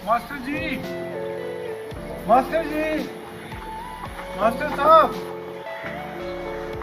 Master जी, master जी, master साहब।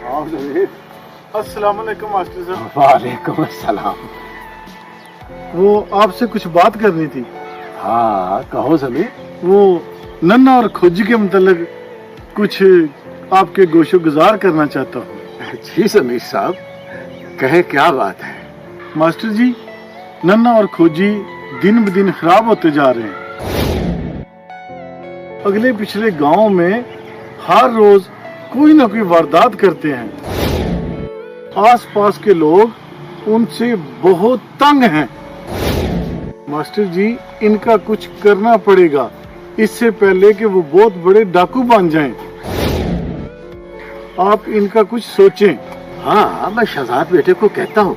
हाँ जमीर। अस्सलाम वालेकुम मास्टर साहब। वालेकुम अस्सलाम। वो आपसे कुछ बात करनी थी। हाँ कहो जमीर। वो नन्ना और खोजी के मतलब कुछ आपके गोशो गुजार करना चाहता हूँ। जी जमीर साहब, कहे क्या बात है? मास्टर जी, नन्ना और खोजी दिन ब दिन खराब होते जा रहे हैं। अगले पिछले गांव में हर रोज कोई ना कोई वारदात करते हैं। आसपास के लोग उनसे बहुत तंग हैं। मास्टर जी, इनका कुछ करना पड़ेगा इससे पहले कि वो बहुत बड़े डाकू बन जाएं। आप इनका कुछ सोचें। हाँ मैं शहजाद बेटे को कहता हूँ,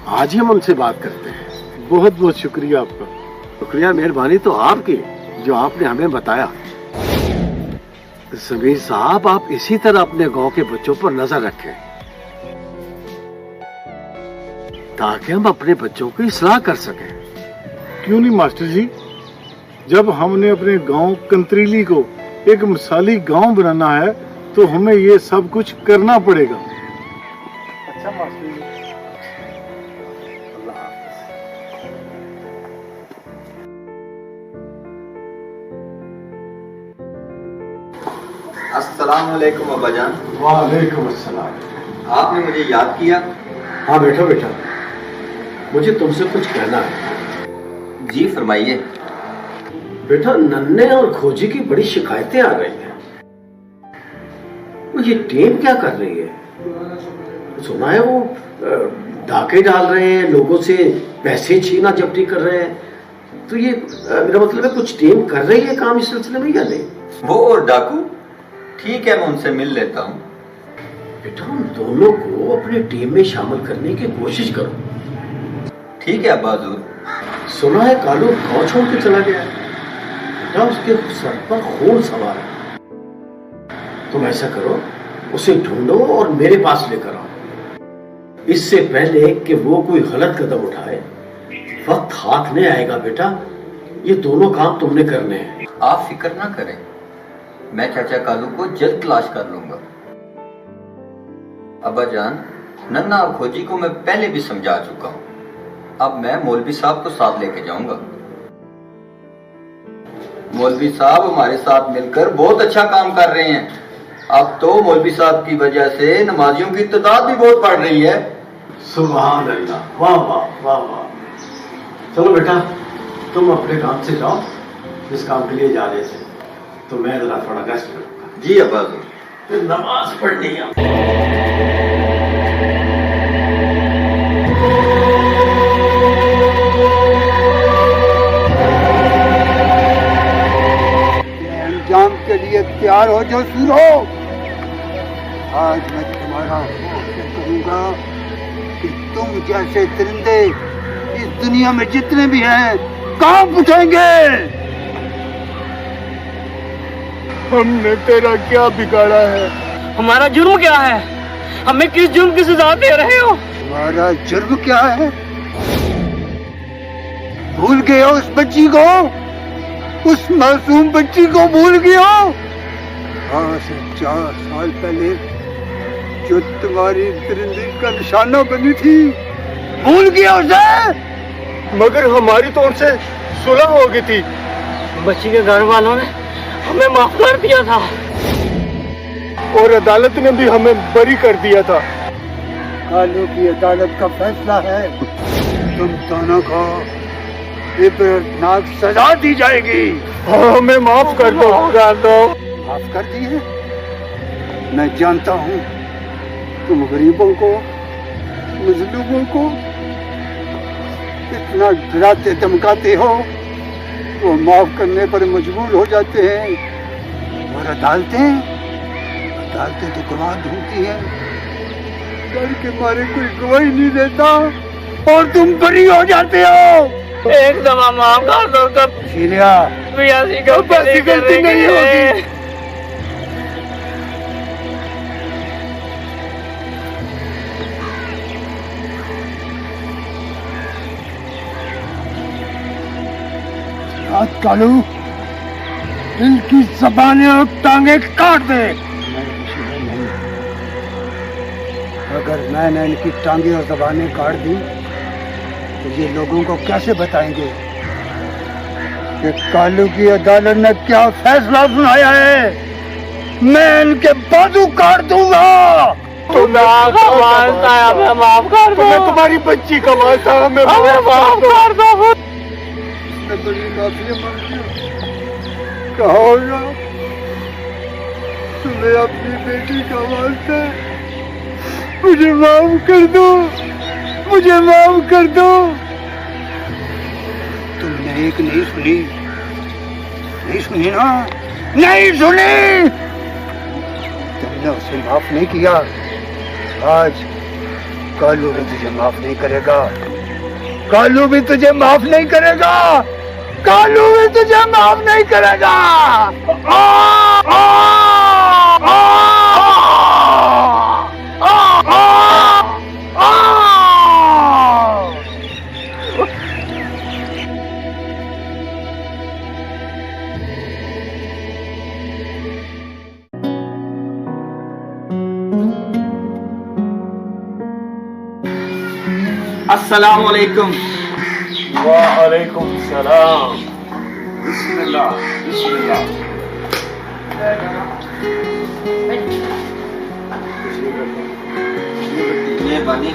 आज ही हम उनसे बात करते हैं। बहुत बहुत शुक्रिया आपका। शुक्रिया मेहरबानी तो आपकी जो आपने हमें बताया। जमीर साहब, आप इसी तरह अपने गांव के बच्चों पर नजर रखें ताकि हम अपने बच्चों की इस्लाह कर सकें। क्यों नहीं मास्टर जी, जब हमने अपने गांव कंत्रीली को एक मिसाली गांव बनाना है तो हमें ये सब कुछ करना पड़ेगा। अच्छा मास्टर जी। अल्लाह हाफ़िज़। अस्सलाम वालेकुम अब्बा जान। वालेकुम अस्सलाम। आपने मुझे याद किया? हाँ बैठो बेटा, मुझे तुमसे कुछ कहना है। जी फरमाइए। बेटा, नन्हे और खोजी की बड़ी शिकायतें आ रही हैं। वो ये टीम क्या कर रही है? सुना है वो डाके डाल रहे हैं, लोगों से पैसे छीना झपटी कर रहे हैं। तो ये मेरा मतलब है कुछ टीम कर रही है काम इस सिलसिले में या नहीं? वो और डाकू? ठीक है, मैं उनसे मिल लेता हूँ। बेटा, उन दोनों को अपनी टीम में शामिल करने की कोशिश करो। ठीक है अब्बा हुजूर। सुना है कालू गांव छोड़ के चला गया है। बेटा, उसके सर पर खून सवार है। तुम ऐसा करो, उसे ढूंढो और मेरे पास लेकर आओ। इससे पहले कि वो कोई गलत कदम उठाए, वक्त हाथ नहीं आएगा बेटा। ये दोनों काम तुमने करने हैं। आप फिक्र ना करें, मैं चाचा कालू को जल्द तलाश कर लूंगा। अब्बा जान, नन्ना और खोजी को मैं पहले भी समझा चुका हूँ। अब मैं मौलवी साहब को साथ लेके जाऊंगा। मौलवी साहब हमारे साथ मिलकर बहुत अच्छा काम कर रहे हैं। अब तो मौलवी साहब की वजह से नमाजियों की तादाद भी बहुत बढ़ रही है। सुभान अल्लाह, वाह वाह वाह वाह। चलो बेटा, तुम अपने काम से जाओ जिस काम के लिए जा रहे थे। तो मैं जरा थोड़ा रेस्ट करूंगा। जी अब्बा हुजूर। फिर नमाज पढ़नी है। अंजाम के लिए तैयार हो जाओ सूरो। आज मैं तुम्हारा होश करूंगा कि तुम जैसे दरिंदे इस दुनिया में जितने भी हैं कांप उठेंगे। हमने तेरा क्या बिगाड़ा है? हमारा जुर्म क्या है? हमें किस जुर्म की सजा दे रहे हो? तुम्हारा जुर्म क्या है? भूल गए हो उस बच्ची को, उस मासूम बच्ची को भूल गए हो? आज से 4 साल पहले जो तुम्हारी दरिंदगी का निशाना बनी थी, भूल गए उसे? मगर हमारी तो उनसे सुलह हो गई थी। बच्ची के घर वालों ने हमें माफ कर दिया था और अदालत ने भी हमें बरी कर दिया था। कालू की अदालत का फैसला है, तुम दोनों को इबरतनाक सजा दी जाएगी। हमें माफ कर दो। माफ कर दिए? मैं जानता हूँ तुम गरीबों को, मजलूमों को इतना डराते धमकाते हो, वो माफ करने पर मजबूर हो जाते हैं। और अदालतें तो गवाह ढूंढती हैं, डर के मारे कोई गवाही नहीं देता और तुम बरी हो जाते हो। एक दफा माफ कर दो, कब शीलिया, भी ऐसी गलती नहीं होगी। बात कालू, इनकी जबानें और टांगे काट दे। अगर मैंने इनकी टांगे और जबानें काट दी तो ये लोगों को कैसे बताएंगे कि कालू की अदालत ने क्या फैसला सुनाया है? मैं इनके बाजू काट दूंगा। हमें माफ कर दो। मैं तुम्हारी बच्ची का वास्ता, हमें माफ कर दो। बड़ी माफी मांगी, कहोगा तुम्हें अपनी बेटी का वास्ता, मुझे माफ कर दो, मुझे माफ कर दो। तुमने एक नहीं सुनी, नहीं सुनी ना, नहीं सुनी। तुमने उसे माफ नहीं किया, आज कालू भी तुझे माफ नहीं करेगा, कालू भी तुझे माफ नहीं करेगा, कालू भी तुझे माफ नहीं करेगा। अस्सलाम वालेकुम। वालेकुम सलाम। बिस्मिल्लाह बिस्मिल्लाह। ये बानी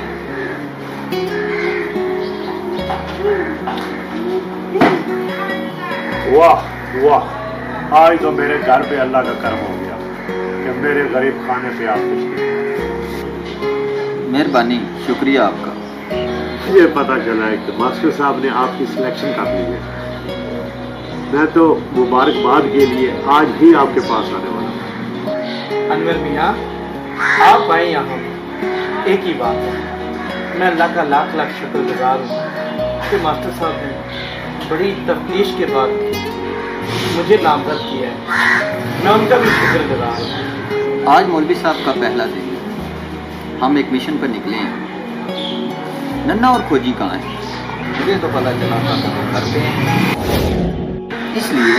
वाह वाह, आज तो मेरे घर पे अल्लाह का करम हो गया कि मेरे गरीब खाने पे आप मेहरबानी, शुक्रिया आपका। ये पता चला है कि मास्टर साहब ने आपकी सिलेक्शन कर ली है। मैं तो मुबारकबाद के लिए आज ही आपके पास आने वाला हूँ। अनवर मियाँ, आप आए यहाँ, एक ही बात है, मैं अल्लाह का लाख लाख शुक्रगुजार हूँ कि मास्टर साहब ने बड़ी तफ्तीश के बाद मुझे नामजद किया है। मैं उनका भी शुक्रगुजार हूँ। आज मौलवी साहब का पहला दिन है। हम एक मिशन पर निकले हैं। नन्ना और खोजी कहाँ हैं? मुझे तो पता चला था कि वो घर पे हैं, इसलिए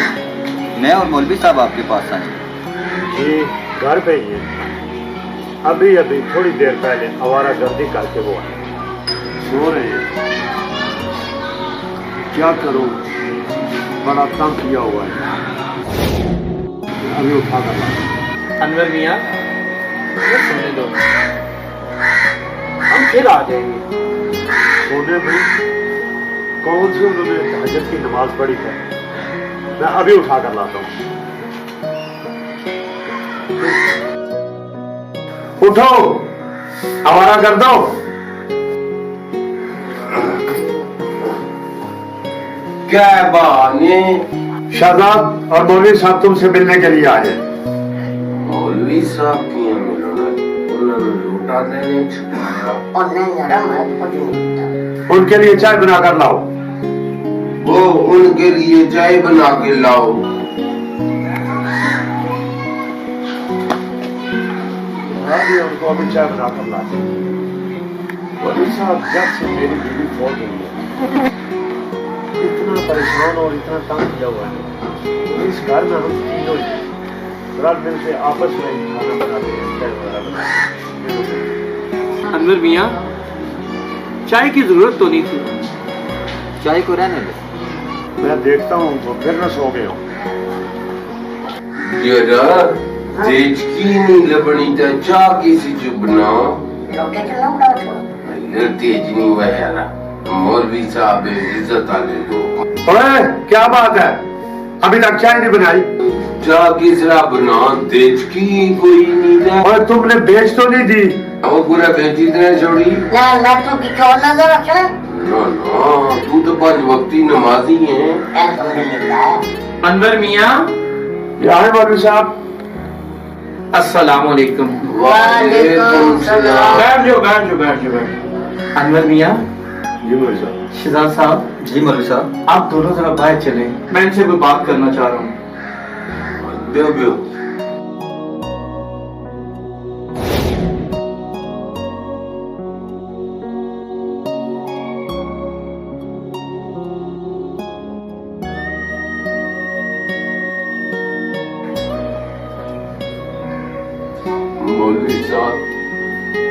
मैं और मौलवी साहब आपके पास आए। जी घर पे ही है। अभी अभी थोड़ी देर पहले आवारा गर्दी करके वो आए, सो रहे हैं। क्या करूं, बड़ा तंग किया हुआ है। अभी उठा कर ला। अनवर मियाँ, मुझे सोने दो, हम फिर आ जाएंगे। सोने में कौन सी उन्होंने तहज्जुद की नमाज पढ़ी है? मैं अभी उठा कर लाता हूँ। उठो, आवारा कर दो। क्या बहाने? शहजाद और मौलवी साहब तुमसे मिलने के लिए आए। मौलवी साहब की मिलना, उन्होंने लूटा देने छुपाया। उनके लिए चाय बना कर लाओ। वो उनके लिए चाय बना के लाओ। अभी उनको अभी चाय बना कर ला। मौलवी साहब, जब से मेरी बीवी फौत हुई है, इतना परेशान और इतना तंग किया हुआ है। इस घर में हम तीनों रल मिल के आपस में ही खाना बनाते हैं, चाय वगैरह बनाते हैं। अनवर मियाँ, चाय की जरूरत तो नहीं थी। चाय को रहने दो। मैं देखता हूँ वो फिर न सो गए हो। जरा तेज की नहीं लबनी था, चाह किसी चुपना तेज नहीं हुआ यारा। मौलवी साहब इज्जत आ ले लो। ओए, क्या बात है, अभी तक चाय नहीं बनाई? चाह किसरा बना, तेज की कोई नहीं था। और तुमने बेच तो नहीं दी? वो पूरा बेची ने छोड़ी ना। तू तो 5 वक्ती नमाजी है। अनवर मियाँ, क्या है मौलवी साहब? अस्सलाम वालेकुम। वालेकुम सलाम। बैठ जाओ, बैठ जाओ, बैठ जाओ, बैठ जाओ। अनवर मियाँ, जी मौलवी साहब। शहजाद साहब, जी मौलवी साहब। आप दोनों जरा बाहर चलें, मैं इनसे कोई बात करना चाह रहा हूँ। बेओ बेओ। मौलवी साहब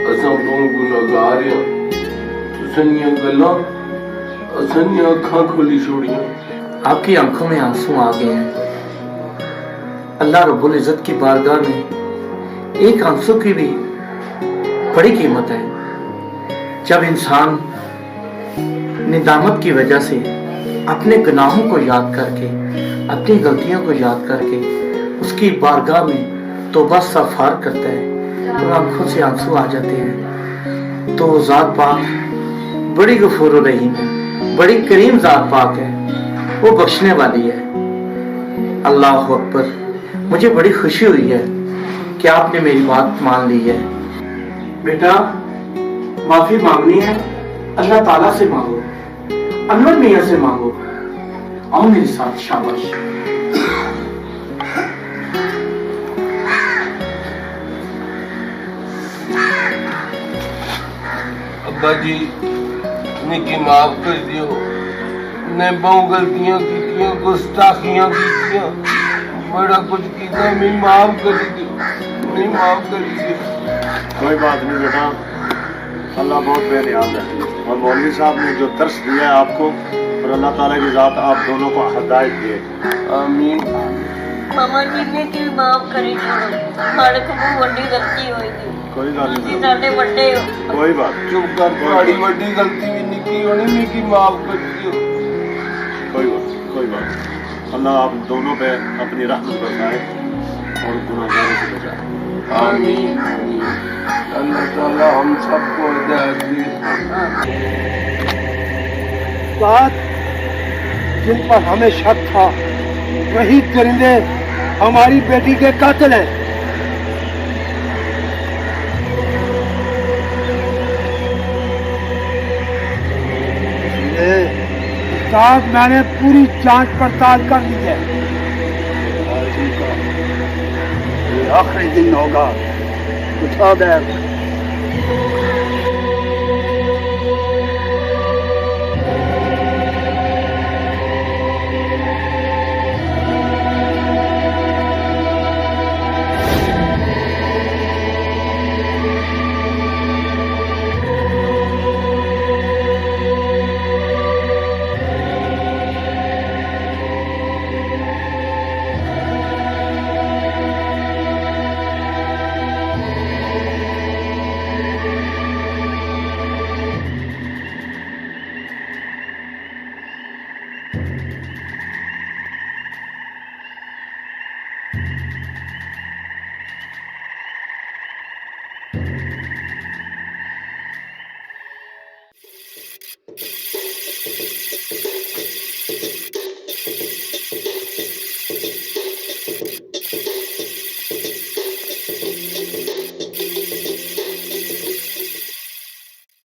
असां बहुत गुनाहगार हां तुसां गल्लां असां अखां खोली छोड़ियां आपकी आंखों में आंसू आ गए हैं। अल्लाह रब्बुल इज़्ज़त की बारगाह में एक आंसू की भी बड़ी कीमत है। जब इंसान निदामत की वजह से अपने गुनाहों को याद करके, अपनी गलतियों को याद करके उसकी बारगाह में तौबा इस्तग़फ़ार करता है तो आंखों से आंसू आ जाते हैं। तो ज़ात पाक बड़ी गफूर रहीम है, बड़ी करीम ज़ात पाक है, वो बख्शने वाली है। अल्लाह अकबर। मुझे बड़ी खुशी हुई है कि आपने मेरी बात मान ली है। बेटा, माफी मांगनी है अल्लाह ताला से मांगो, अनवर मियां से मांगो। आओ मेरे साथ, शाबाश। अब्बा जी निकी माफ कर दियो ने बहुत गलतियां कीतियां गुस्ताखियां कीतियां बड़ा कुछ कीता मैं माफ कर दियो नहीं माफ कर दियो कोई बात नहीं बेटा, अल्लाह बहुत बेनियाज है और मौलवी साहब ने जो दर्श दिया है आपको और अल्लाह ताला की ज़ात आप दोनों को हिदायत दिए। आमीन। मामा जी ने की माफ करी छोड़ो, साढ़े को बहुत बड़ी गलती हुई थी। कोई गल जी नहीं, साढ़े बड़े हो। कोई बात चुप कर बड़ी बड़ी गलती भी निकी होनी निकी माफ कर दियो कोई बात। अल्लाह आप दोनों पे अपनी रहमत बरसाए और गुनाहगारों से बचाए। आमीन। अल्लाह ताला हम सबको हिदायत दे। बात जिन पर हमें शक था वही परिंदे हमारी बेटी के कातिल हैं। साहब मैंने पूरी जांच पड़ताल कर ली है। आज उनका ये आखिरी दिन होगा। उठा बैग।